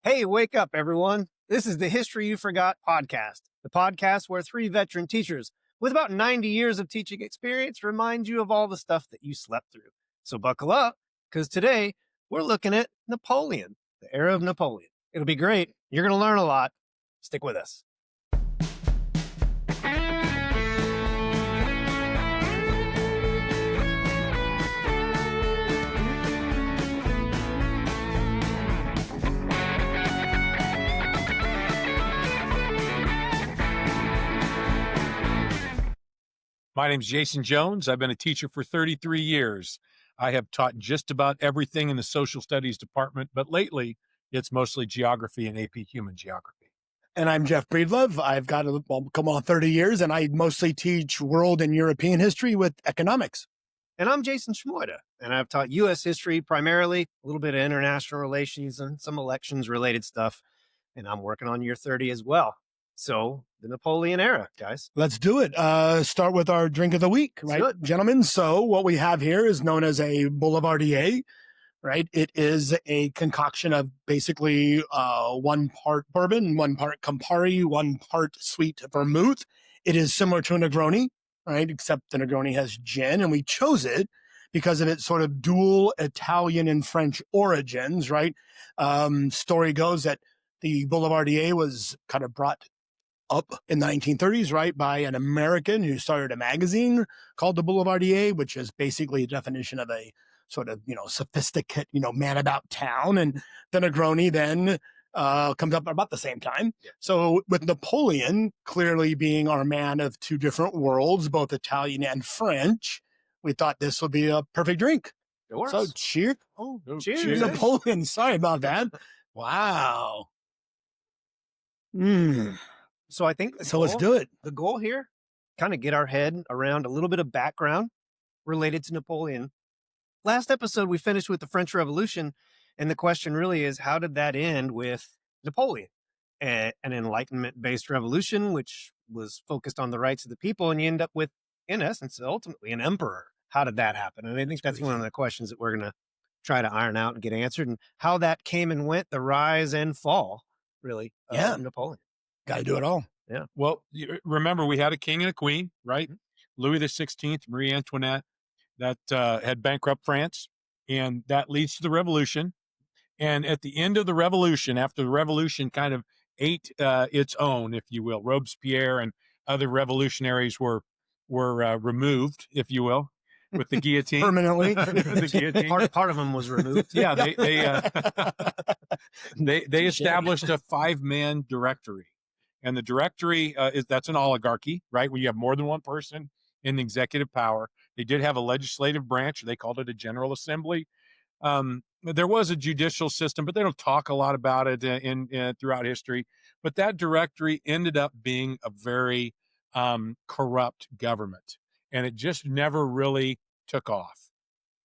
Hey, wake up, everyone. This is the History You Forgot podcast, the podcast where three veteran teachers with about 90 years of teaching experience remind you of all the stuff that you slept through. So buckle up, because today we're looking at Napoleon, the era of Napoleon. It'll be great. You're going to learn a lot. Stick with us. My name's Jason Jones. I've been a teacher for 33 years. I have taught just about everything in the social studies department, but lately it's mostly geography and AP human geography. And I'm Jeff Breedlove. I've got come on 30 years, and I mostly teach world and European history with economics. And I'm Jason Schmoida, and I've taught U.S. history primarily, a little bit of international relations and some elections-related stuff. And I'm working on year 30 as well. So the Napoleon era, guys. Let's do it. Start with our drink of the week, right, gentlemen? So what we have here is known as a Boulevardier, right? It is a concoction of basically 1 part bourbon, 1 part Campari, 1 part sweet vermouth. It is similar to a Negroni, right? Except the Negroni has gin, and we chose it because of its sort of dual Italian and French origins, right? Story goes that the Boulevardier was kind of brought up in the 1930s, right, by an American who started a magazine called the Boulevardier, which is basically a definition of a sort of, sophisticate, man about town. And the Negroni then comes up about the same time. Yeah. So with Napoleon clearly being our man of 2 different worlds, both Italian and French, we thought this would be a perfect drink. So cheers. Oh, cheers. Napoleon. Sorry about that. Wow. So I think let's do it. The goal here, kind of get our head around a little bit of background related to Napoleon. Last episode, we finished with the French Revolution. And the question really is, how did that end with Napoleon? An Enlightenment-based revolution, which was focused on the rights of the people. And you end up with, in essence, ultimately an emperor. How did that happen? And I think that's one of the questions that we're going to try to iron out and get answered. And how that came and went, the rise and fall, really, of Napoleon. Got to do it all. Yeah. Well, remember, we had a king and a queen, right? Mm-hmm. Louis XVI, Marie Antoinette, that had bankrupt France, and that leads to the revolution. And at the end of the revolution, after the revolution kind of ate its own, if you will, Robespierre and other revolutionaries were removed, if you will, with the guillotine. Permanently. The guillotine. Part of them was removed. Yeah, they established a 5-man directory. And the directory that's an oligarchy, right? Where you have more than one person in the executive power. They did have a legislative branch. They called it a General Assembly. There was a judicial system, but they don't talk a lot about it throughout history. But that directory ended up being a very corrupt government. And it just never really took off.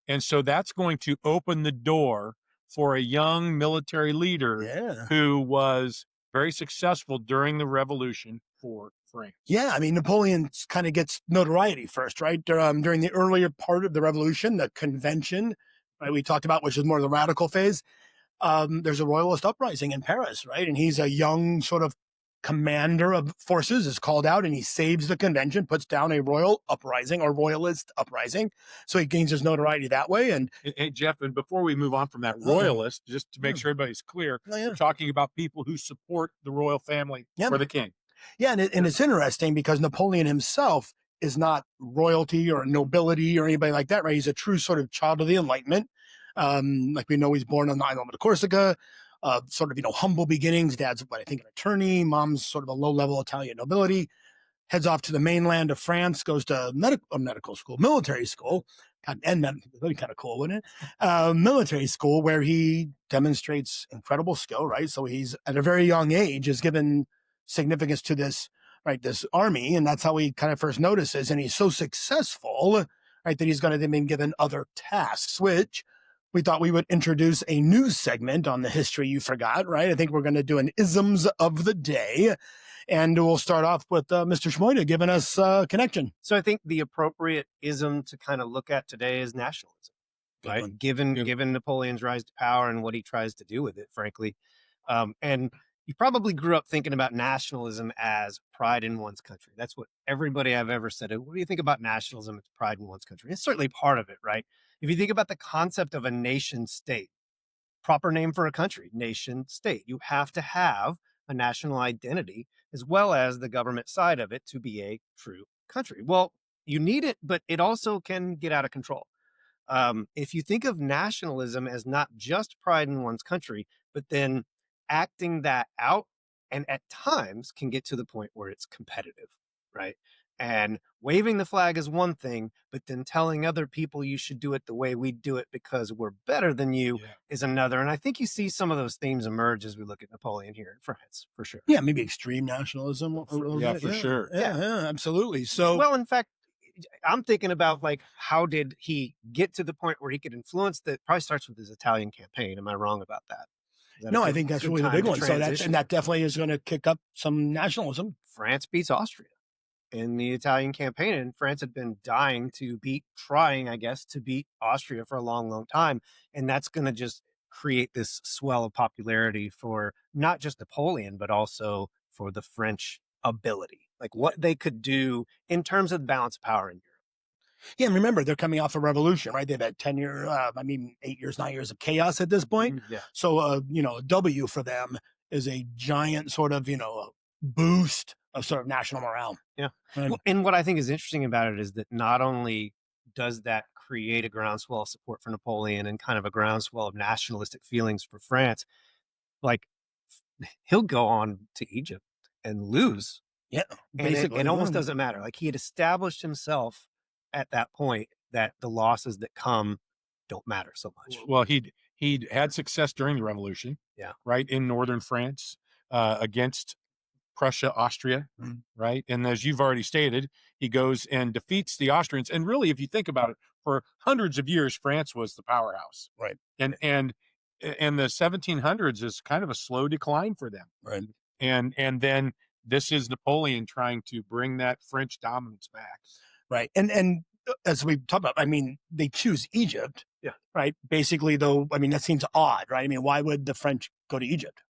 And so that's going to open the door for a young military leader who was very successful during the revolution for France. Yeah, I mean, Napoleon kind of gets notoriety first, right? During the earlier part of the revolution, the convention, right, we talked about, which is more the radical phase, there's a royalist uprising in Paris, right? And he's a young sort of commander of forces, is called out, and he saves the convention, puts down a royal uprising or royalist uprising. So he gains his notoriety that way. And hey, Jeff, and before we move on from that royalist, just to make sure everybody's clear, we're talking about people who support the royal family or the king. Yeah, and it's interesting because Napoleon himself is not royalty or nobility or anybody like that, right? He's a true sort of child of the Enlightenment. Like we know, he's born on the island of Corsica. Sort of, humble beginnings. Dad's, an attorney. Mom's sort of a low-level Italian nobility. Heads off to the mainland of France, goes to military school. And that'd be kind of cool, wouldn't it? Military school where he demonstrates incredible skill, right? So he's, at a very young age, is given significance to this, right, this army. And that's how he kind of first notices. And he's so successful, right, that he's going to then be given other tasks, which we thought we would introduce a new segment on the History You Forgot, right? I think we're going to do an isms of the day. And we'll start off with Mr. Schmoida giving us connection. So I think the appropriate ism to kind of look at today is nationalism, right? Given Napoleon's rise to power and what he tries to do with it, frankly. And you probably grew up thinking about nationalism as pride in one's country. That's what everybody I've ever said. What do you think about nationalism? It's pride in one's country. It's certainly part of it, right? If you think about the concept of a nation state, proper name for a country, nation state, you have to have a national identity as well as the government side of it to be a true country. Well, you need it, but it also can get out of control. If you think of nationalism as not just pride in one's country, but then acting that out, and at times can get to the point where it's competitive, right? And waving the flag is one thing, but then telling other people you should do it the way we do it because we're better than you is another. And I think you see some of those themes emerge as we look at Napoleon here in France, for sure. Yeah, maybe extreme nationalism. Yeah, for sure. Yeah, absolutely. So, well, in fact, I'm thinking about like how did he get to the point where he could influence that? Probably starts with his Italian campaign. Am I wrong about that? No, I think that's really the big one. So that definitely is going to kick up some nationalism. France beats Austria in the Italian campaign, and France had been trying, I guess, to beat Austria for a long, long time, and that's going to just create this swell of popularity for not just Napoleon, but also for the French ability, like what they could do in terms of the balance of power in Europe. Yeah, and remember, they're coming off a revolution, right? They've had 8 years, 9 years of chaos at this point. Yeah. So, a W for them is a giant sort of, boost of sort of national morale. Yeah. And what I think is interesting about it is that not only does that create a groundswell of support for Napoleon and kind of a groundswell of nationalistic feelings for France, like he'll go on to Egypt and lose. Yeah. Basically, it almost doesn't matter. Like he had established himself at that point that the losses that come don't matter so much. Well, he'd had success during the revolution. Yeah. Right. In northern France, against Prussia, Austria. Mm-hmm. Right. And as you've already stated, he goes and defeats the Austrians. And really, if you think about it, for hundreds of years, France was the powerhouse. Right. And the 1700s is kind of a slow decline for them. Right. And then this is Napoleon trying to bring that French dominance back. Right. And as we talked about, I mean, they choose Egypt. Yeah. Right. Basically, though, I mean, that seems odd, right? I mean, why would the French go to Egypt?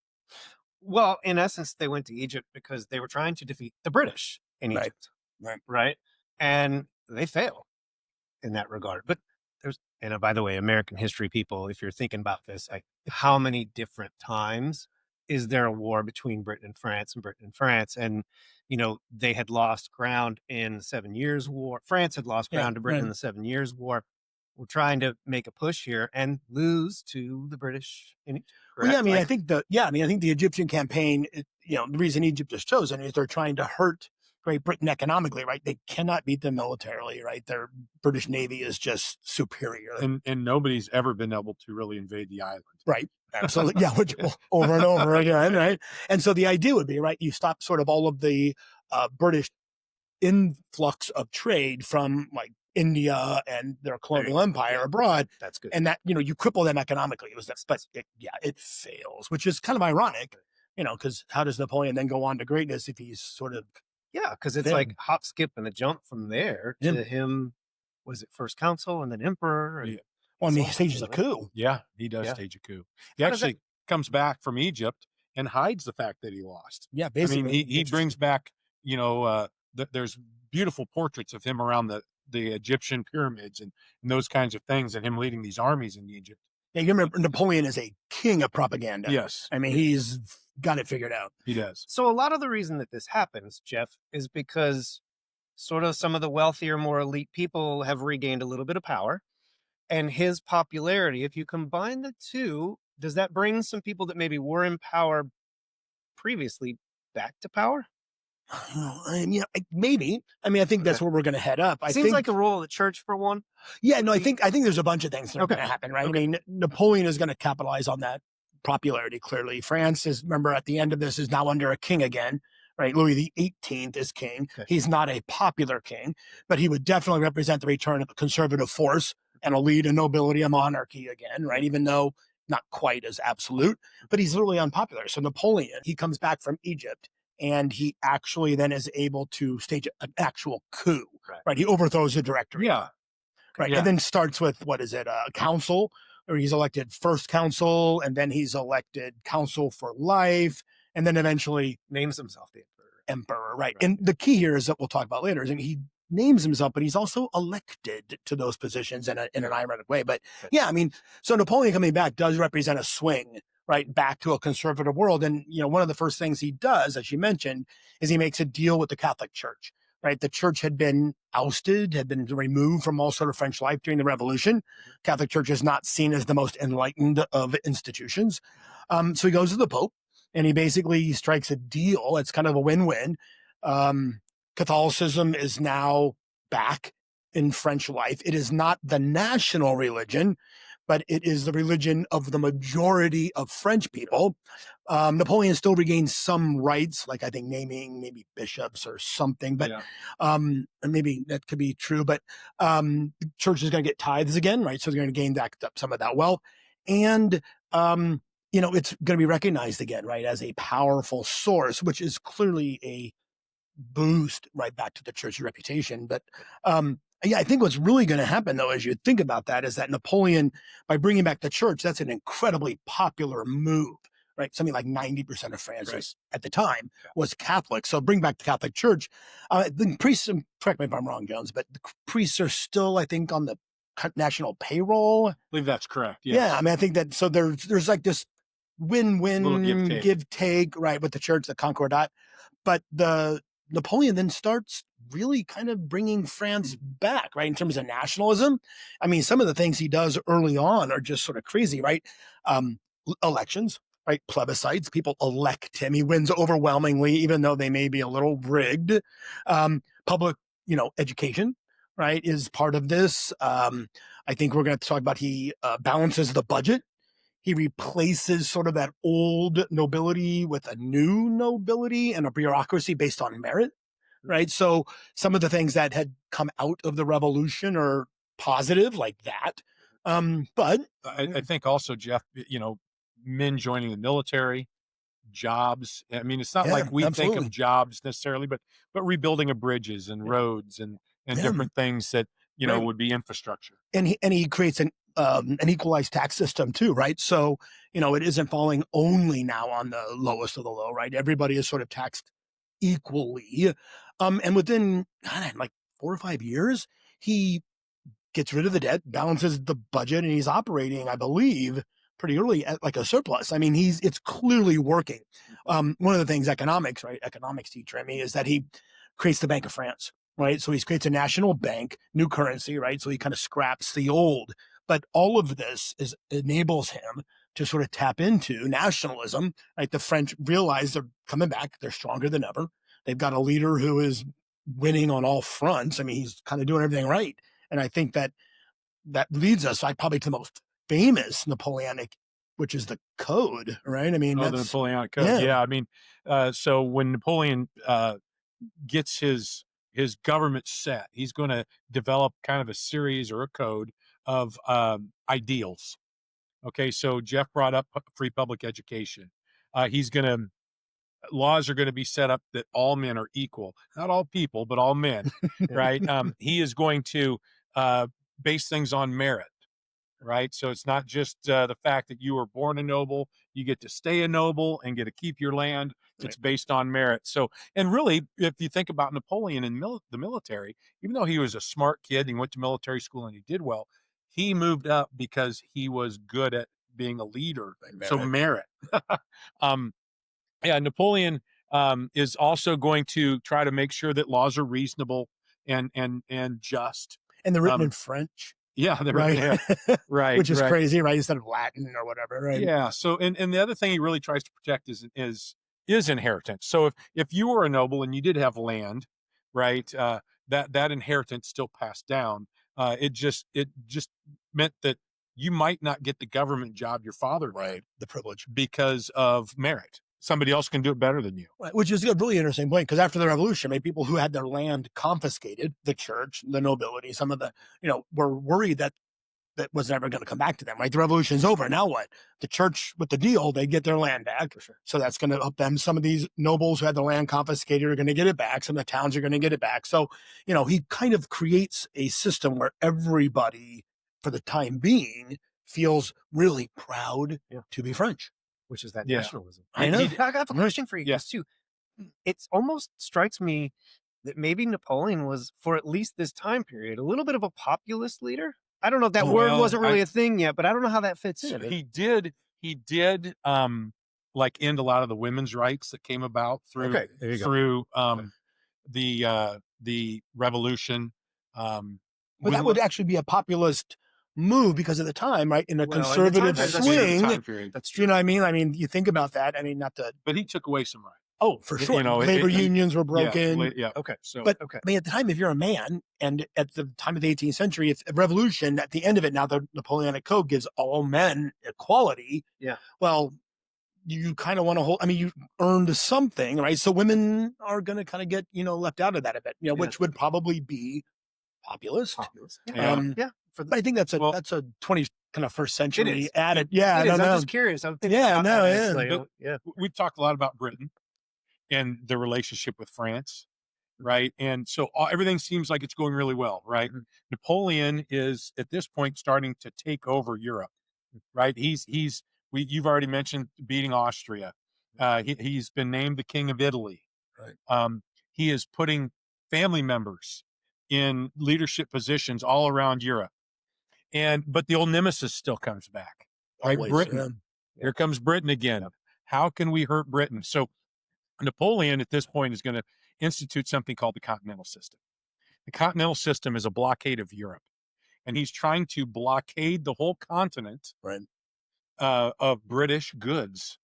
Well, in essence, they went to Egypt because they were trying to defeat the British in Egypt. Right. And they fail in that regard. But by the way, American history people, if you're thinking about this, like how many different times is there a war between Britain and France and Britain and France? And, they had lost ground in the 7 Years' War. France had lost ground to Britain in the 7 Years' War. We're trying to make a push here and lose to the British in Egypt. Well, yeah, I mean, I think the Egyptian campaign, the reason Egypt is chosen is they're trying to hurt Great Britain economically, right? They cannot beat them militarily, right? Their British Navy is just superior. And nobody's ever been able to really invade the island. Right. Absolutely. Yeah. Over and over again. Right. And so the idea would be, right, you stop sort of all of the British influx of trade from like India and their colonial empire abroad. That's good. And that, you cripple them economically. It fails, which is kind of ironic, because how does Napoleon then go on to greatness if he's sort of. Yeah, because it's like hop, skip, and a jump from there to him. Was it first consul and then emperor? And well, I mean, he stages a coup. Yeah, he does stage a coup. He actually comes back from Egypt and hides the fact that he lost. Yeah, basically. I mean, he brings back, there's beautiful portraits of him around the Egyptian pyramids and those kinds of things, and him leading these armies in Egypt. Yeah, you remember Napoleon is a king of propaganda. Yes. I mean, he's got it figured out. He does. So a lot of the reason that this happens, Jeff, is because sort of some of the wealthier, more elite people have regained a little bit of power. And his popularity, if you combine the two, does that bring some people that maybe were in power previously back to power? Maybe. I mean, I think that's where we're going to head up. Seems like a role of the church for one. Yeah, no, I think there's a bunch of things that are going to happen, right? Okay. I mean, Napoleon is going to capitalize on that popularity, clearly. France is, remember, at the end of this, is now under a king again, right? Louis the 18th is king. Okay. He's not a popular king, but he would definitely represent the return of a conservative force and a lead a nobility, a monarchy again, right? Even though not quite as absolute, but he's literally unpopular. So Napoleon, he comes back from Egypt, and he actually then is able to stage an actual coup, right? He overthrows the directory. Yeah. Right. Yeah. And then starts with, a council or he's elected first consul, and then he's elected consul for life, and then eventually names himself the emperor, right? And the key here is that we'll talk about later is he names himself, but he's also elected to those positions in an ironic way. But yeah, I mean, so Napoleon coming back does represent a swing, right, back to a conservative world. And, you know, one of the first things he does, as you mentioned, is he makes a deal with the Catholic Church, right? The church had been ousted, had been removed from all sort of French life during the Revolution. Catholic Church is not seen as the most enlightened of institutions. So he goes to the Pope and he basically strikes a deal. It's kind of a win-win. Catholicism is now back in French life. It is not the national religion, but it is the religion of the majority of French people. Napoleon still regains some rights, like I think naming maybe bishops or something, but and maybe that could be true. But the church is going to get tithes again, right? So they're going to gain back up some of that wealth, and you know, it's going to be recognized again, right, as a powerful source, which is clearly a boost right back to the church's reputation. But yeah, I think what's really going to happen, though, as you think about that, is that Napoleon, by bringing back the church, that's an incredibly popular move, right? Something like 90% of France at the time was Catholic. So bring back the Catholic Church. The priests, correct me if I'm wrong, Jones, but the priests are still, I think, on the national payroll. I believe that's correct. Yes. Yeah, I mean, I think that, so there's like this win-win, give-take, right, with the church, the Concordat. But Napoleon then starts really kind of bringing France back, right, in terms of nationalism. I mean, some of the things he does early on are just sort of crazy, right? Elections, right? Plebiscites, people elect him. He wins overwhelmingly, even though they may be a little rigged. Public, you know, education, right, is part of this. I think we're going to talk about he balances the budget. He replaces sort of that old nobility with a new nobility and a bureaucracy based on merit, right? So some of the things that had come out of the revolution are positive, like that. But I think also, Jeff, you know, men joining the military, jobs. I mean, it's not like we think of jobs necessarily, but rebuilding of bridges and roads and different things that, you know, would be infrastructure. And he creates an equalized tax system too, right? So, you know, it isn't falling only now on the lowest of the low, right? Everybody is sort of taxed equally. And within like 4 or 5 years, he gets rid of the debt, balances the budget, and he's operating, I believe, pretty early at like a surplus. I mean, it's clearly working. One of the things economics teacher, I mean, is that he creates the Bank of France, right? So he creates a national bank, new currency, right? So he kind of scraps the old. But all of this enables him to sort of tap into nationalism, right? The French realize they're coming back. They're stronger than ever. They've got a leader who is winning on all fronts. I mean, he's kind of doing everything right. And I think that leads us, probably to the most famous Napoleonic, which is the Code, right? I mean, the Napoleonic Code. Yeah. I mean, so when Napoleon gets his government set, he's going to develop kind of a series or a code of ideals. Okay, so Jeff brought up free public education. Laws are going to be set up that all men are equal, not all people, but all men, right? He is going to base things on merit, right? So it's not just the fact that you were born a noble, you get to stay a noble and get to keep your land. It's based on merit. So, and really, if you think about Napoleon in the military, even though he was a smart kid, he went to military school and he did well, he moved up because he was good at being a leader. So merit. Yeah, Napoleon is also going to try to make sure that laws are reasonable and just. And they're written in French. Yeah, they're right. Right. Which is crazy, right? Instead of Latin or whatever, right? Yeah. So, and the other thing he really tries to protect is inheritance. So if you were a noble and you did have land, right, that inheritance still passed down. It just meant that you might not get the government job your father did, the privilege, because of merit. Somebody else can do it better than you. Right, which is a really interesting point, because after the revolution, people who had their land confiscated, the church, the nobility, some of the, were worried that was never going to come back to them, right? The revolution's over. Now what? The church, with the deal, they get their land back. For sure. So that's going to help them. Some of these nobles who had their land confiscated are going to get it back. Some of the towns are going to get it back. So, he kind of creates a system where everybody, for the time being, feels really proud to be French. Which is that Yeah. nationalism. I know. I have a question for you Yeah. guys too. It's almost strikes me that maybe Napoleon was, for at least this time period, a little bit of a populist leader. I don't know if that word Well, wasn't really a thing yet, but I don't know how that fits So in. he did like end a lot of the women's rights that came about through Okay, there you go. the revolution. But that would actually be a populist move because of the time, right? In a Well, and the time conservative period, that's swing. true. time period. That's You true. know what I mean? I mean, you think about that. I mean, not to. But he took away some rights. Oh, for You sure. know, Labor it- unions were broken. Yeah. Okay. So, But Okay. I mean, at the time, if you're a man, and at the time of the 18th century, if a revolution, at the end of it, now the Napoleonic Code gives all men equality. Yeah. Well, you kind of want to hold. I mean, you earned something, right? So women are going to kind of get left out of that a bit, which would probably be populist. Yeah. Yeah. But I think that's a 20 kind of first century is. added. Yeah, It I is. don't I'm know. just curious. I'm thinking Yeah, about no, that. yeah. It's like, But- yeah. We've talked a lot about Britain and the relationship with France, right? And so everything seems like it's going really well, right? Mhm. Napoleon is at this point starting to take over Europe, right? You've already mentioned beating Austria. He's been named the King of Italy. Right. He is putting family members in leadership positions all around Europe. But the old nemesis still comes back, right? Always, Britain. yeah. Here comes Britain again. How can we hurt Britain? So Napoleon at this point is going to institute something called the Continental System. The Continental System is a blockade of Europe, and he's trying to blockade the whole continent Right. of British goods.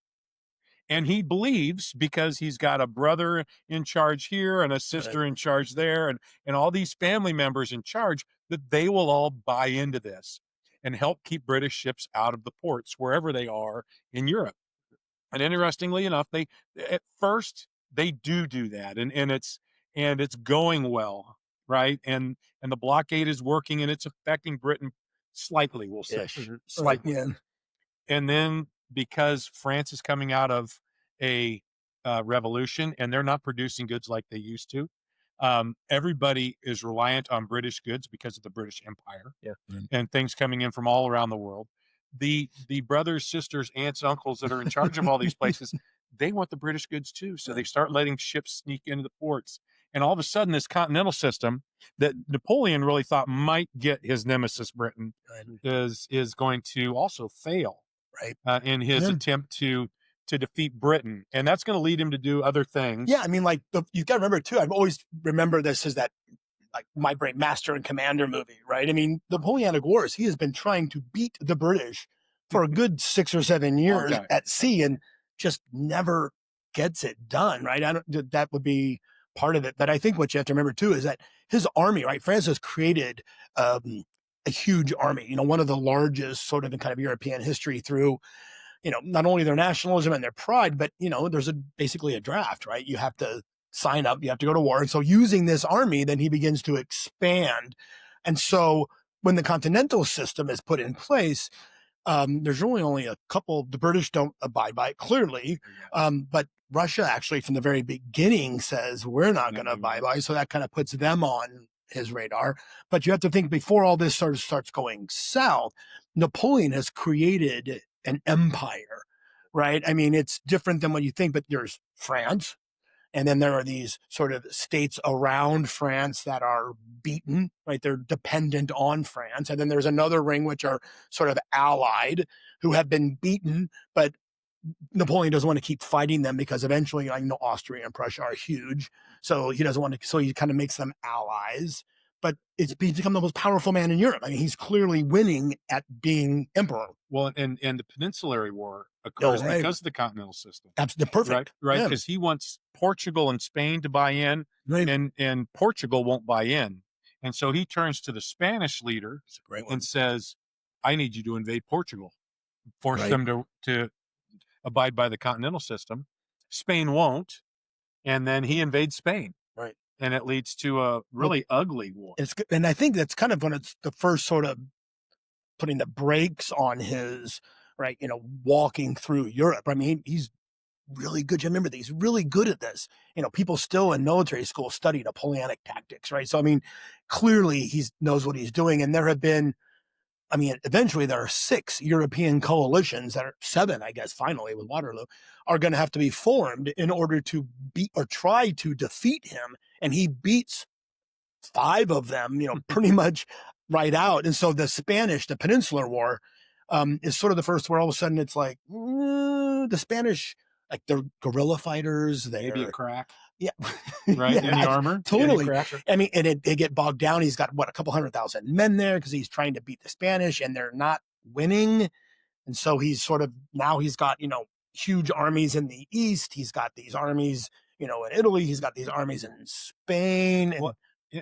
And he believes, because he's got a brother in charge here and a sister in charge there, and all these family members in charge, that they will all buy into this and help keep British ships out of the ports wherever they are in Europe. And interestingly enough, they at first they do that, and it's going well, right? And the blockade is working, and it's affecting Britain slightly, we'll say, Ish. slightly. Yeah. And then because France is coming out of a revolution and they're not producing goods like they used to, everybody is reliant on British goods because of the British Empire, and things coming in from all around the world. The brothers, sisters, aunts, uncles that are in charge of all these places, they want the British goods too. So they start letting ships sneak into the ports. And all of a sudden, this continental system that Napoleon really thought might get his nemesis Britain is going to also fail, right? In his attempt to defeat Britain, and that's going to lead him to do other things. Yeah, I mean, like you got to remember too. I've always remember this as that like my great Master and Commander movie, right? I mean, the Napoleonic Wars. He has been trying to beat the British for a good 6 or 7 years at sea, and just never gets it done, right? That would be part of it. But I think what you have to remember too is that his army, right? France has created a huge army. One of the largest, sort of in kind of European history through. Not only their nationalism and their pride, but, there's basically a draft, right? You have to sign up, you have to go to war. And so using this army, then he begins to expand. And so when the Continental System is put in place, there's really only a couple, the British don't abide by it clearly. But Russia actually from the very beginning says, we're not going to abide by it. So that kind of puts them on his radar. But you have to think before all this sort of starts going south, Napoleon has created an empire, right? I mean, it's different than what you think, but there's France. And then there are these sort of states around France that are beaten, right? They're dependent on France. And then there's another ring, which are sort of allied, who have been beaten, but Napoleon doesn't want to keep fighting them because eventually, Austria and Prussia are huge. So he doesn't want to, so he kind of makes them allies. But he's become the most powerful man in Europe. I mean, he's clearly winning at being emperor. Well, and the Peninsular War occurs because of the Continental System. Absolutely perfect. Right? Because he wants Portugal and Spain to buy in, and Portugal won't buy in. And so he turns to the Spanish leader and says, I need you to invade Portugal. Force them to abide by the Continental System. Spain won't. And then he invades Spain. Right. And it leads to a really ugly war. And I think that's kind of when it's the first sort of putting the brakes on his, walking through Europe. I mean, he's really good. You remember that he's really good at this. People still in military school study Napoleonic tactics, right? So, I mean, clearly he knows what he's doing. And there have been I mean, eventually there are 6 European coalitions that are 7, I guess, finally with Waterloo, are going to have to be formed in order to beat or try to defeat him. And he beats 5 of them, pretty much right out. And so the Peninsular War, is sort of the first where all of a sudden it's like, the Spanish, like they're guerrilla fighters. Maybe a crack. Yeah. Right. Yeah, in the armor. totally. I mean, and they get bogged down. He's got a couple 100,000 men there because he's trying to beat the Spanish and they're not winning. And so he's he's got, huge armies in the East. He's got these armies, in Italy. He's got these armies in Spain.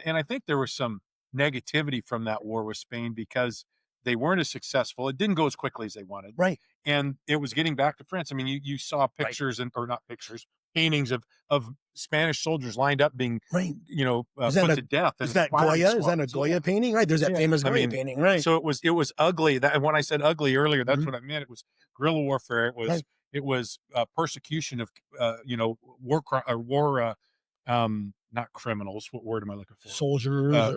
And I think there was some negativity from that war with Spain because they weren't as successful. It didn't go as quickly as they wanted. Right. And it was getting back to France. I mean, you saw pictures or not pictures, paintings of Spanish soldiers lined up being, put to death. Is that Goya? Is that a Goya painting? Right. There's that famous Goya painting. Right. So it was ugly. And when I said ugly earlier, that's what I meant. It was guerrilla warfare. It was persecution of, war, not criminals. What word am I looking for? Soldiers,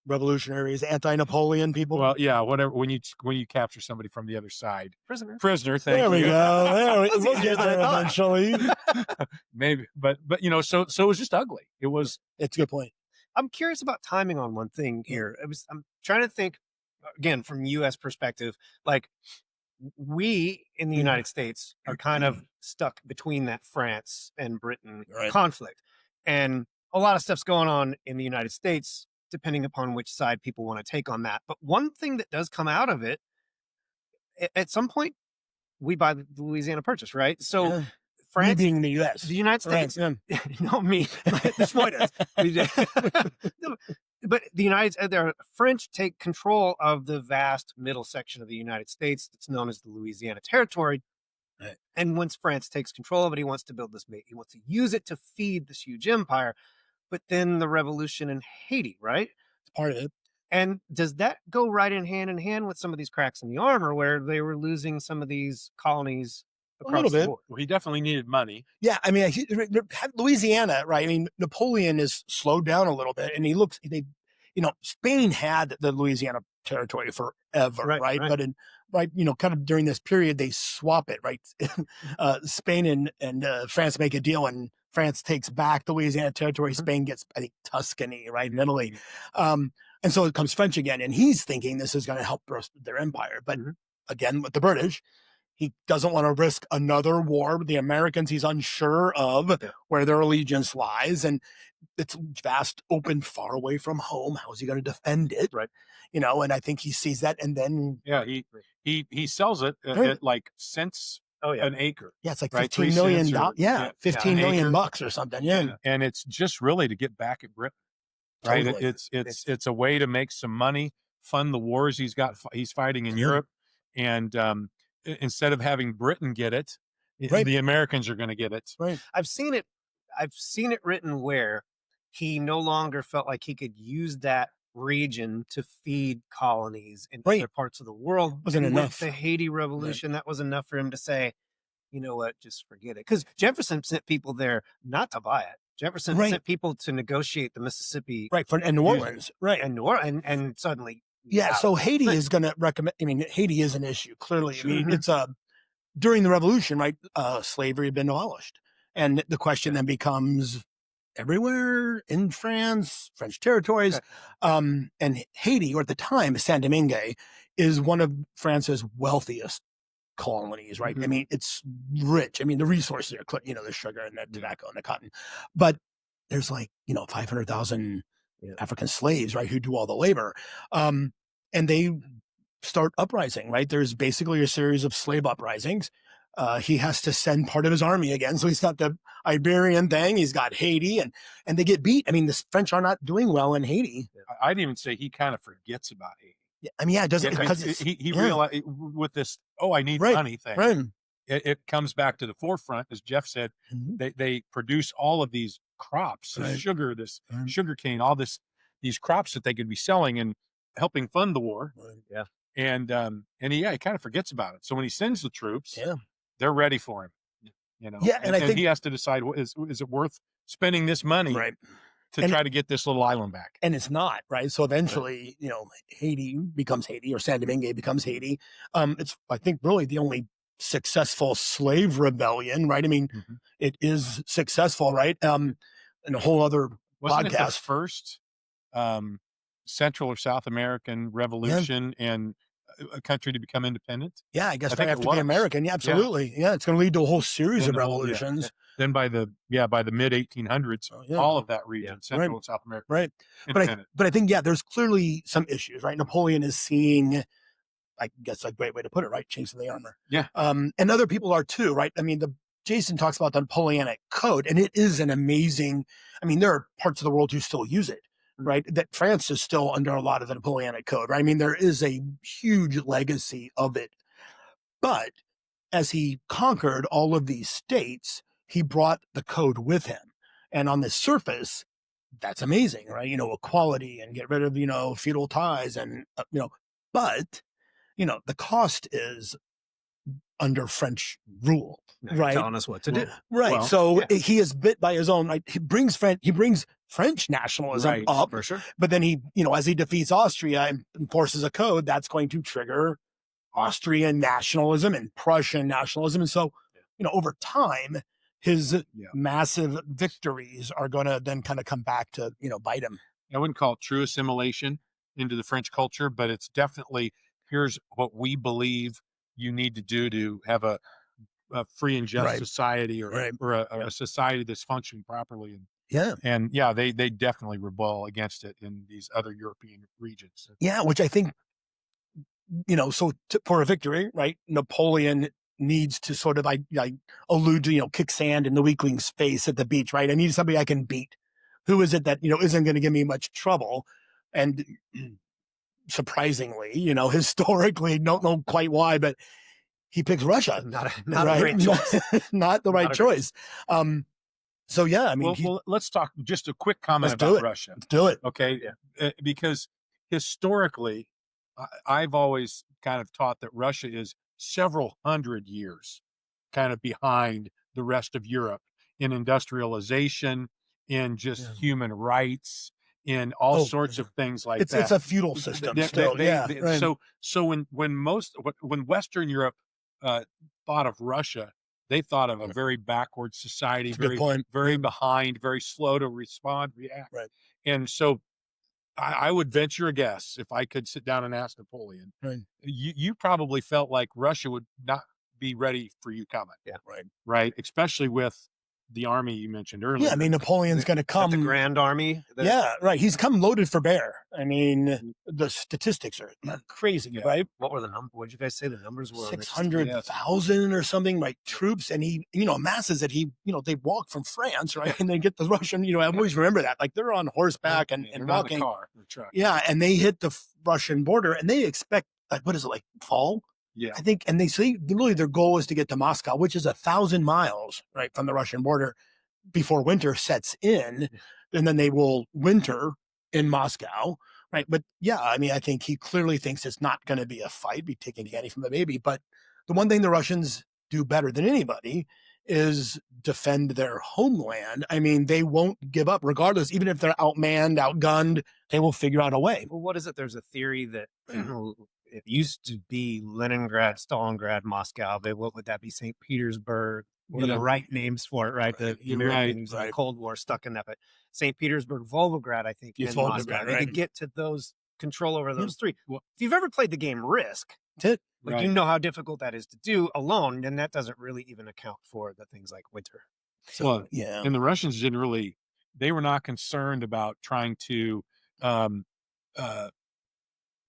revolutionaries, anti-Napoleon people. Well, yeah, whatever. When you capture somebody from the other side, prisoner. Thank you. There we go. We'll get there eventually. Maybe, but so it was just ugly. It's a good point. I'm curious about timing on one thing here. I'm trying to think again from U.S. perspective, like. We in the United States are kind of stuck between that France and Britain conflict. And a lot of stuff's going on in the United States, depending upon which side people want to take on that. But one thing that does come out of it, at some point, we buy the Louisiana Purchase, right? So France, being the U.S., the United States, not me. This point is, but the French take control of the vast middle section of the United States that's known as the Louisiana Territory. Right. And once France takes control of it, he wants to build he wants to use it to feed this huge empire. But then the revolution in Haiti, right? It's part of it. And does that go right in hand with some of these cracks in the armor where they were losing some of these colonies? A little bit. Well, he definitely needed money. Yeah, I mean, Louisiana, right? I mean, Napoleon is slowed down a little bit, and Spain had the Louisiana Territory forever, right? But kind of during this period, they swap it, right? Spain and France make a deal, and France takes back the Louisiana Territory. Spain gets, I think, Tuscany, right, in Italy. And so it comes French again, and he's thinking this is going to help their empire. But again, with the British, he doesn't want to risk another war with the Americans. He's unsure of where their allegiance lies. And it's vast, open, far away from home. How is he going to defend it? Right. And I think he sees that. And then. Yeah, he sells it at like cents an acre. Yeah, it's like $15 million. $15 million bucks or something. Yeah. And it's just really to get back at Britain. Right. Totally. It's a way to make some money, fund the wars he's fighting in Europe. And, instead of having Britain get it, the Americans are going to get it. Right. I've seen it written where he no longer felt like he could use that region to feed colonies in other parts of the world. Wasn't enough. With the Haiti Revolution, that was enough for him to say, you know what, just forget it. Because Jefferson sent people there not to buy it. Jefferson sent people to negotiate the Mississippi. Right, and New Orleans. Right. And suddenly. Yeah, so Haiti is going to recommend. I mean, Haiti is an issue. Clearly, I mean, it's during the Revolution, right? Slavery had been abolished, and the question then becomes everywhere in France, French territories, and Haiti, or at the time, Saint Domingue, is one of France's wealthiest colonies. Right? I mean, it's rich. I mean, the resources are, the sugar and the tobacco and the cotton, but there's 500,000 African slaves, right, who do all the labor. And they start uprising, right? There's basically a series of slave uprisings. He has to send part of his army again. So he's got the Iberian thing. He's got Haiti, and they get beat. I mean, the French are not doing well in Haiti. I'd even say he kind of forgets about Haiti. Yeah, I mean, it doesn't, because he realized with this, I need money thing. Right. It comes back to the forefront, as Jeff said. They produce all of these crops, sugar, sugar cane, all these crops that they could be selling and helping fund the war. Yeah. And he kind of forgets about it. So when he sends the troops, they're ready for him. Yeah, and I think he has to decide, is it worth spending this money to try to get this little island back. And it's not, right? So eventually, Haiti becomes Haiti, or San Domingue becomes Haiti. It's, I think, really the only successful slave rebellion, right? I mean, it is successful, right? And a whole other Wasn't podcast. It the first Central or South American revolution and a country to become independent? Yeah, I guess I think right after the American. Yeah, absolutely. Yeah, it's going to lead to a whole series of revolutions. Then by the mid 1800s, all of that region, Central and South America, right? But I think there's clearly some issues, right? Napoleon is seeing, I guess, a great way to put it, right? Chinks in the armor. Yeah. And other people are too, right? I mean, Jason talks about the Napoleonic Code, and it is an amazing. I mean, there are parts of the world who still use it, right? That France is still under a lot of the Napoleonic Code, right? I mean, there is a huge legacy of it. But as he conquered all of these states, he brought the code with him. And on the surface, that's amazing, right? Equality and get rid of, feudal ties and, but, the cost is under French rule, right? Telling us what to do. Right. Well, so he is bit by his own, right? He brings French nationalism up, for sure. But then he, as he defeats Austria and enforces a code, that's going to trigger Austrian nationalism and Prussian nationalism. And so, over time, his massive victories are going to then kind of come back to, bite him. I wouldn't call it true assimilation into the French culture, but it's definitely, here's what we believe you need to do to have a free and just society or a society that's functioning properly. And they definitely rebel against it in these other European regions. Yeah, which I think, for a victory, right? Napoleon needs to sort of, I allude to, kick sand in the weakling's face at the beach, right? I need somebody I can beat. Who is it that, isn't going to give me much trouble? And surprisingly, historically, don't know quite why, but he picks Russia. Not a great choice. Not the right choice. So, I mean, well, let's talk just a quick comment about Russia. Let's do it. Okay. Because historically, I've always kind of taught that Russia is several hundred years kind of behind the rest of Europe in industrialization, in just human rights, in all sorts of things like that. It's a feudal system still. So when Western Europe thought of Russia, they thought of a very backward society, very behind, very slow to respond, react. Right. And so I would venture a guess, if I could sit down and ask Napoleon, you probably felt like Russia would not be ready for you coming. Yeah. Right. Especially with the army you mentioned earlier. Yeah, I mean, Napoleon's going to come. The Grand Army. He's come loaded for bear. I mean, the statistics are crazy, right? What were the numbers? What did you guys say the numbers were? 600,000 or something, right? Troops, and he, masses that he, they walk from France, right? And they get the Russian, I always remember that. Like, they're on horseback and walking. Not a car or truck. Yeah, and they hit the Russian border, and they expect, what is it, like fall? Yeah. I think, and they say really their goal is to get to Moscow, which is 1,000 miles, right, from the Russian border before winter sets in. And then they will winter in Moscow, right? But I mean, I think he clearly thinks it's not going to be a fight, be taking candy from the baby. But the one thing the Russians do better than anybody is defend their homeland. I mean, they won't give up regardless, even if they're outmanned, outgunned, they will figure out a way. Well, what is it? There's a theory that it used to be Leningrad, Stalingrad, Moscow, but what would that be? St. Petersburg. What are the right names for it, right? The Americans in the Cold War stuck in that. But St. Petersburg, Volgograd, I think, in Moscow. They could get to those, control over those three. Well, if you've ever played the game Risk, you know how difficult that is to do alone, and that doesn't really even account for the things like winter. So, and the Russians didn't really, they were not concerned about trying to,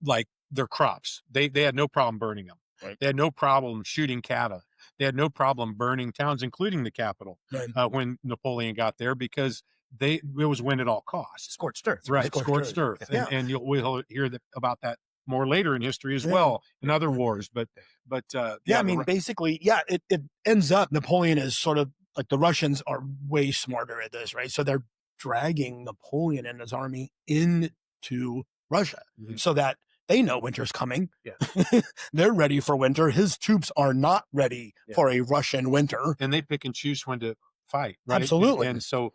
like their crops. They had no problem burning them. Right. They had no problem shooting cattle. They had no problem burning towns, including the capital, when Napoleon got there, because it was win at all costs. Scorched earth. Right, scorched earth. Yeah. And we'll hear about that more later in history as well, in other wars. But I mean, basically, it ends up, Napoleon is sort of, like, the Russians are way smarter at this, right? So they're dragging Napoleon and his army into Russia so that they know winter's coming. Yeah. They're ready for winter. His troops are not ready for a Russian winter. And they pick and choose when to fight. Right? Absolutely. And so,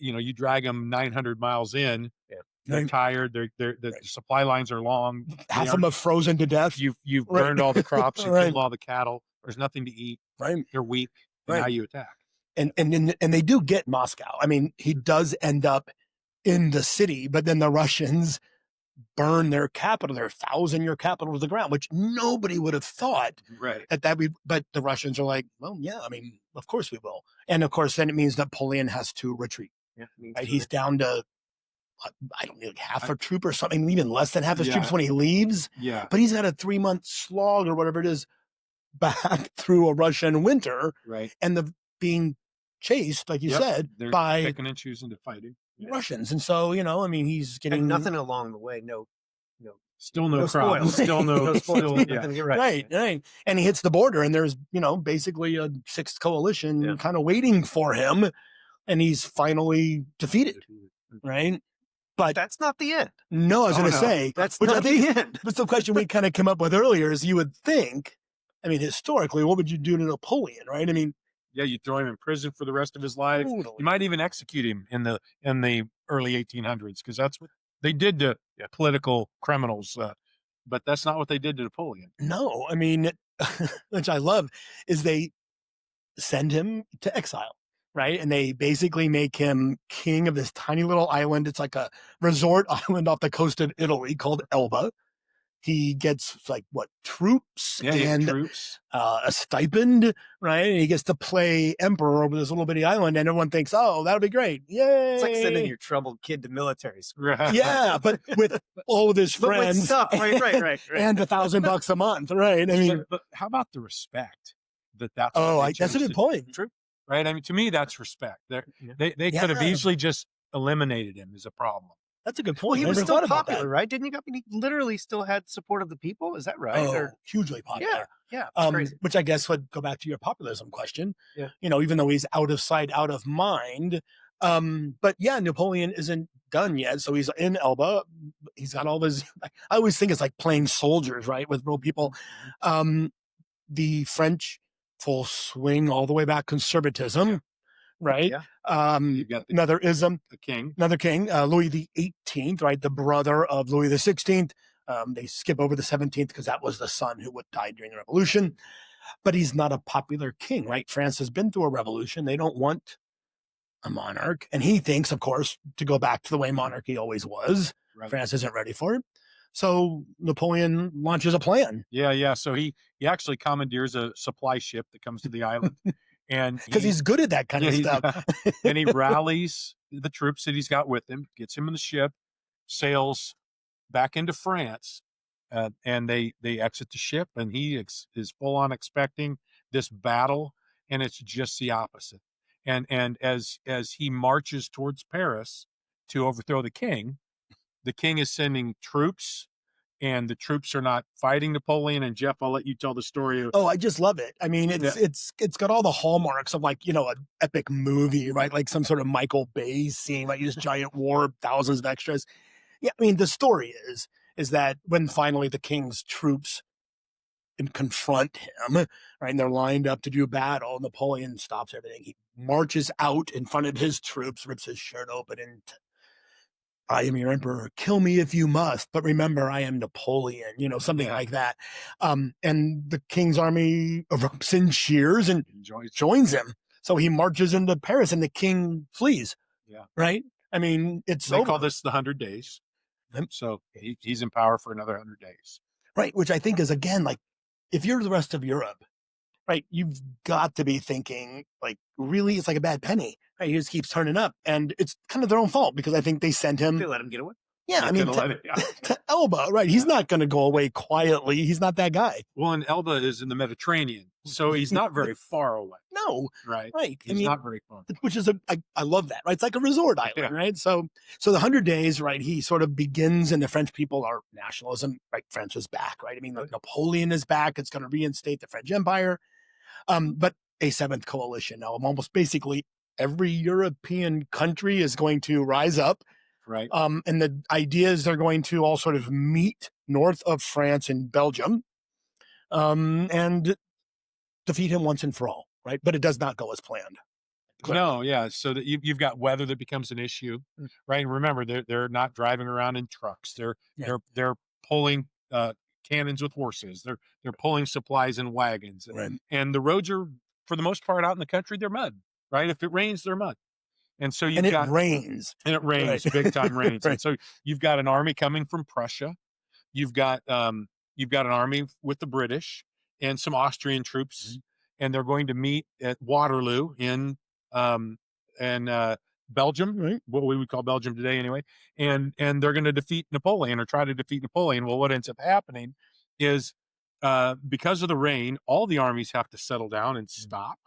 you drag them 900 miles in. Yeah. They're tired. The supply lines are long. Half of them are frozen to death. You've burned all the crops. You've Right. killed all the cattle. There's nothing to eat. Right. They're weak. And now you attack. And they do get Moscow. I mean, he does end up in the city, but then the Russians burn their capital, their 1,000-year capital to the ground, which nobody would have thought but the Russians are like, well, yeah, I mean, of course we will. And of course, then it means Napoleon has to retreat. Yeah, right? He's down to, I don't know, half a troop or something, even less than half his troops when he leaves. Yeah. But he's got a 3-month slog or whatever it is back through a Russian winter. Right. And being chased, like you said, they're by picking and choosing to fighting. Russians. And so, I mean, he's getting and nothing along the way. Still no spoils. Still no spoils. Yeah. Right. And he hits the border, and there's, basically a sixth coalition kind of waiting for him, and he's finally defeated. Right. But that's not the end. No, I was going to say that's not the end. That's the question we kind of came up with earlier. Is you would think, I mean, historically, what would you do to Napoleon? Right. I mean, yeah, you throw him in prison for the rest of his life. Totally. You might even execute him in the early 1800s, because that's what they did to political criminals. But that's not what they did to Napoleon. No, I mean, which I love, is they send him to exile, right? And they basically make him king of this tiny little island. It's like a resort island off the coast of Italy called Elba. He gets troops and troops. A stipend, right? And he gets to play emperor over this little bitty island, and everyone thinks, "Oh, that'll be great! Yay!" It's like sending your troubled kid to military school. Yeah, but with all of his friends, with stuff. Right. and $1,000 a month, right? I mean, but how about the respect that's? That's a good point. True, right? I mean, to me, that's respect. They could have easily just eliminated him as a problem. That's a good point. Well, he was still popular, right? Didn't he? I mean, he literally still had support of the people. Is that right? Oh, hugely popular. Yeah. Which I guess would go back to your populism question. Yeah. Even though he's out of sight, out of mind. But yeah, Napoleon isn't done yet. So he's in Elba. He's got all his, I always think it's like playing soldiers, right? With real people. The French full swing all the way back conservatism. Right. Yeah. You got another ism. Another king, Louis the 18th, right? The brother of Louis the 16th. They skip over the 17th because that was the son who would die during the revolution. But he's not a popular king, right? France has been through a revolution. They don't want a monarch. And he thinks, of course, to go back to the way monarchy always was. Right. France isn't ready for it. So Napoleon launches a plan. Yeah. So he actually commandeers a supply ship that comes to the island. And because he's good at that kind of stuff. And he rallies the troops that he's got with him, gets him in the ship, sails back into France, and they exit the ship, and he is full on expecting this battle, and it's just the opposite. And as he marches towards Paris to overthrow the king is sending troops. And the troops are not fighting Napoleon. And Jeff, I'll let you tell the story. Oh, I just love it. I mean, it's got all the hallmarks of an epic movie, right? Like some sort of Michael Bay scene, like this giant war, thousands of extras. Yeah, I mean, the story is that when finally the king's troops confront him, right, and they're lined up to do battle, Napoleon stops everything. He marches out in front of his troops, rips his shirt open, and I am your emperor. Kill me if you must, but remember, I am Napoleon, something like that. And the king's army erupts in cheers and joins him. So he marches into Paris and the king flees. Yeah. Right? I mean, they call this the 100 days. So he's in power for another 100 days. Right. Which I think is, again, if you're the rest of Europe, right, you've got to be thinking, really, it's like a bad penny. Right? He just keeps turning up. And it's kind of their own fault because I think they sent him. They let him get away. Yeah, I mean, to Elba, right? He's not going to go away quietly. He's not that guy. Well, and Elba is in the Mediterranean, so he's not very far away. No, right? He's not very far. Which is I love that, right? It's like a resort island, right? So the 100 days, right? He sort of begins, and the French people are nationalism, right? France is back, right? I mean, Napoleon is back. It's going to reinstate the French Empire, but a seventh coalition now. Almost basically every European country is going to rise up. Right. And the idea is they're going to all sort of meet north of France and Belgium, and defeat him once and for all, right? But it does not go as planned. No, yeah. So that you've got weather that becomes an issue, right? And remember, they're not driving around in trucks. They're pulling cannons with horses. They're pulling supplies in wagons, and the roads are, for the most part, out in the country, they're mud, right? If it rains, they're mud. And so it rains. And it rains, big time rains. And so you've got an army coming from Prussia. You've got an army with the British and some Austrian troops, and they're going to meet at Waterloo in Belgium, right? What we would call Belgium today, anyway. And they're going to defeat Napoleon, or try to defeat Napoleon. Well, what ends up happening is because of the rain, all the armies have to settle down and stop.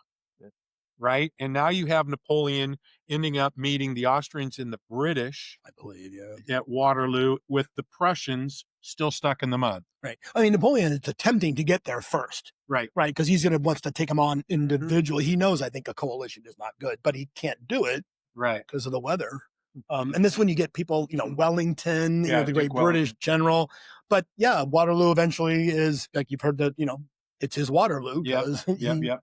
Right. And now you have Napoleon ending up meeting the Austrians and the British, I believe, at Waterloo, with the Prussians still stuck in the mud. Right. I mean, Napoleon is attempting to get there first. Right. Right. Because he's going to wants to take them on individually. He knows, I think, a coalition is not good, but he can't do it. Right. Because of the weather. And this when you get people, Wellington, the great British general. But Waterloo eventually is, like you've heard, that, it's his Waterloo. Yeah.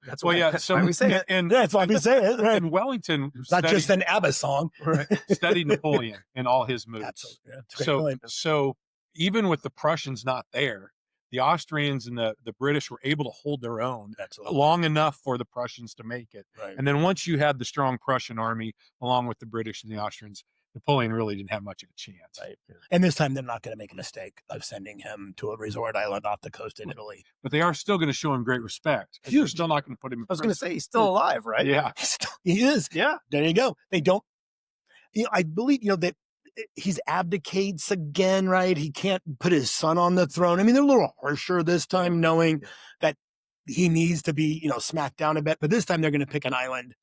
That's why we say it. And that's why we say it. Right. And Wellington, not just an ABBA song. Right. Studied Napoleon and all his moves. Absolutely. So even with the Prussians not there, the Austrians and the British were able to hold their own long enough for the Prussians to make it. Right. And then once you had the strong Prussian army along with the British and the Austrians, Napoleon really didn't have much of a chance. Right. And this time they're not going to make a mistake of sending him to a resort island off the coast in Italy. But they are still going to show him great respect. They're still not going to put him in I was going to say, he's still alive, right? Yeah. He is. Yeah. There you go. They don't, I believe, that he's abdicates again, right? He can't put his son on the throne. I mean, they're a little harsher this time, knowing that he needs to be, smacked down a bit. But this time they're going to pick an island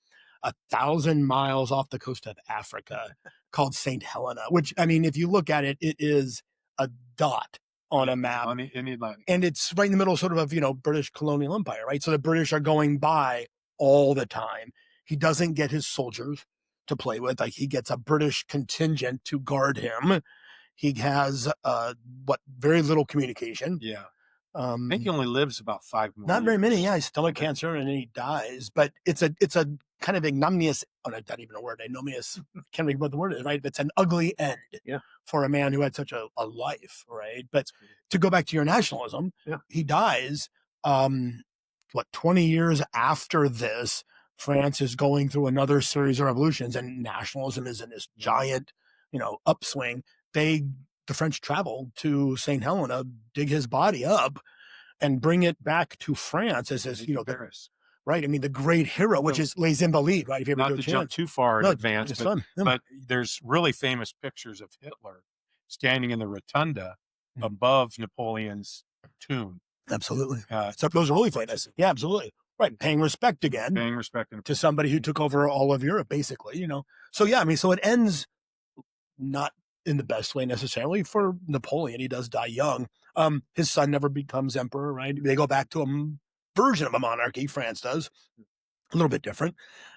1,000 miles off the coast of Africa called St. Helena, which, I mean, if you look at it, it is a dot on a map. In the Atlantic. And it's right in the middle sort of, British colonial empire, right? So the British are going by all the time. He doesn't get his soldiers to play with. Like, he gets a British contingent to guard him. He has, very little communication. Yeah. I think he only lives about 5 more Not years. very many. Yeah, he's stomach cancer and then he dies. But it's a kind of ignominious, not even a word, ignominious, can't remember what the word is, right? It's an ugly end for a man who had such a life, right? But to go back to your nationalism, he dies, 20 years after this. France is going through another series of revolutions, and nationalism is in this giant, upswing. The French travel to St. Helena, dig his body up, and bring it back to France as his, Paris. Right. I mean, the great hero, which is Les Invalides, right? If you ever Not to jump too far in advance, but there's really famous pictures of Hitler standing in the rotunda above Napoleon's tomb. Absolutely. So those are really famous. Yeah, absolutely. Right. Paying respect again. To somebody who took over all of Europe, basically, So, so it ends not in the best way necessarily for Napoleon. He does die young. His son never becomes emperor, right? They go back to a version of a monarchy. France does. A little bit different.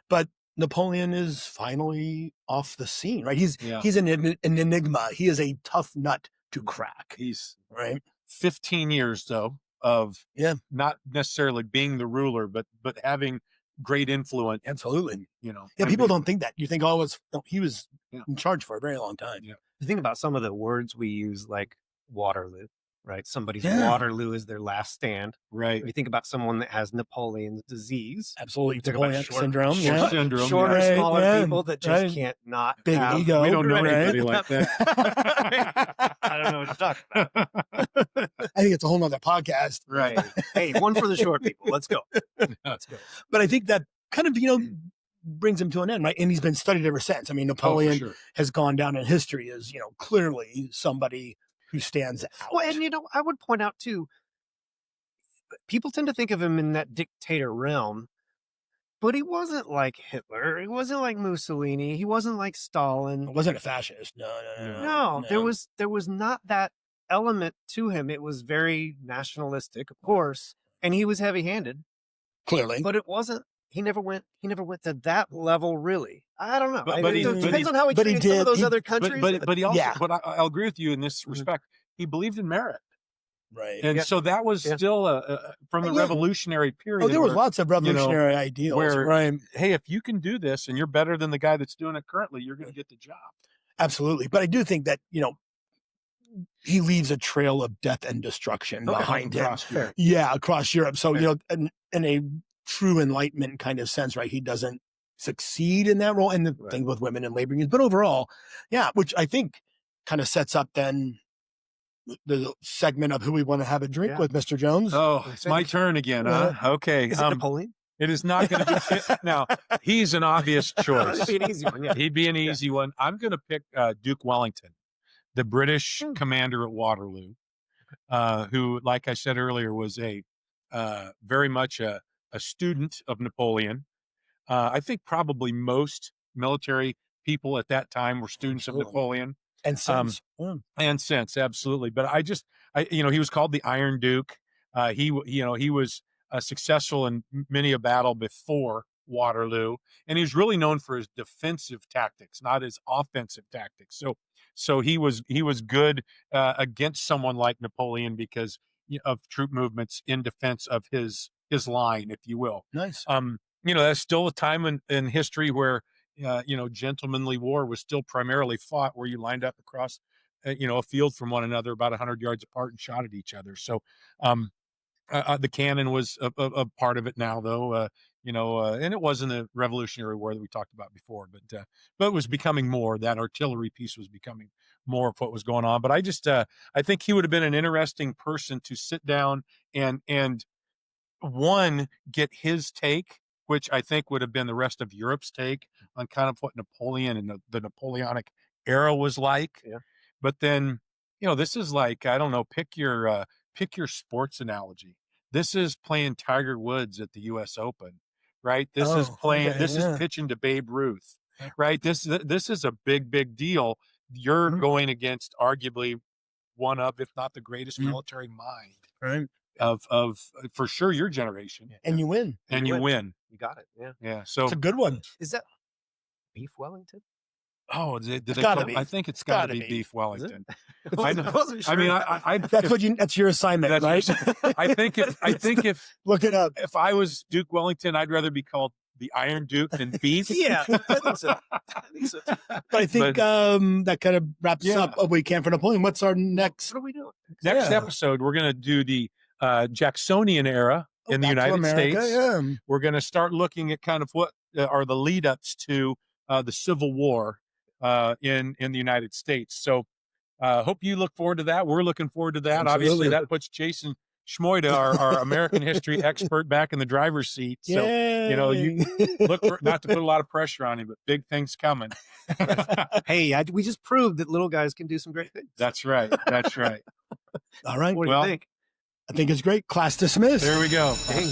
But Napoleon is finally off the scene, right? He's an enigma. He is a tough nut to crack. He's right. 15 years, though, of not necessarily being the ruler, but having great influence. Absolutely. People don't think that. You think, he was in charge for a very long time. Yeah. You think about some of the words we use, like Waterloo, right? Somebody's Waterloo is their last stand. Right. You think about someone that has Napoleon's disease. Absolutely. Napoleonic syndrome. Shorter, smaller people that just can't not big have ego. We don't know anybody like that. I don't know what to talk about. I think it's a whole nother podcast. Right. Hey, one for the short people. Let's go. Let's go. But I think that kind of, brings him to an end, right? And he's been studied ever since. I mean, Napoleon has gone down in history as, clearly somebody who stands out. Well, and, I would point out, too, people tend to think of him in that dictator realm, but he wasn't like Hitler. He wasn't like Mussolini. He wasn't like Stalin. He wasn't a fascist. No. There was not that element to him. It was very nationalistic, of course, and he was heavy-handed. Clearly. But it wasn't. He never went to that level, really. I don't know. But it depends on how he treated some of those other countries. But he also, but I'll agree with you in this respect. He believed in merit. Right. And Yeah. so that was Yeah. still from the Yeah. revolutionary period. Oh, there was where, lots of revolutionary ideals. where, right. hey, if you can do this and you're better than the guy that's doing it currently, you're going to get the job. Absolutely. But I do think that, he leaves a trail of death and destruction behind him. Across Europe. Yeah, across Europe. So, Fair. in a true Enlightenment kind of sense, right? He doesn't succeed in that role. And the Right. thing with women and labor unions, but overall, yeah, which I think kind of sets up then the segment of who we want to have a drink Yeah. with, Mr. Jones. Oh, it's my turn again, huh? Okay. Is it Napoleon? It is not going to be. Now, he's an obvious choice. It'd be an easy one. Yeah. He'd be an easy one. I'm going to pick Duke Wellington, the British commander at Waterloo, who, like I said earlier, was very much a student of Napoleon. I think probably most military people at that time were students of Napoleon. And since. And since, absolutely. But he was called the Iron Duke. He was successful in many a battle before Waterloo, and he was really known for his defensive tactics, not his offensive tactics. So he was good against someone like Napoleon because of troop movements in defense of his line, if you will. Nice. That's still a time in history where gentlemanly war was still primarily fought where you lined up across a field from one another about 100 yards apart and shot at each other. So the cannon was a part of it now, though, and it wasn't a Revolutionary War that we talked about before, but it was becoming more. That artillery piece was becoming more of what was going on. But I think he would have been an interesting person to sit down and get his take, which I think would have been the rest of Europe's take on kind of what Napoleon and the Napoleonic era was like. Yeah. But then, this is like, I don't know, pick your sports analogy. This is playing Tiger Woods at the U.S. Open, right? This is pitching to Babe Ruth, right? This is a big deal. You're going against arguably one of, if not the greatest military mind. Right. Of for sure your generation, and you win, you win. You got it. Yeah. So it's a good one. Is that beef Wellington? Oh, did they gotta be. I think it's got to be beef Wellington. I wasn't sure. I mean, that's your assignment, right? I think if look it up. If I was Duke Wellington, I'd rather be called the Iron Duke than beef. Yeah, I think so. But I think that kind of wraps up what we can for Napoleon. What's our next? What are we doing? Next episode, we're going to do the Jacksonian era in the United States. Yeah. We're going to start looking at kind of what are the lead ups to the Civil War in the United States. So hope you look forward to that. We're looking forward to that. Absolutely. Obviously, that puts Jason Schmoida, our American history expert, back in the driver's seat. So, you look not to put a lot of pressure on him, but big things coming. Hey, we just proved that little guys can do some great things. That's right. All right. What do you think? I think it's great. Class dismissed. There we go. Dang.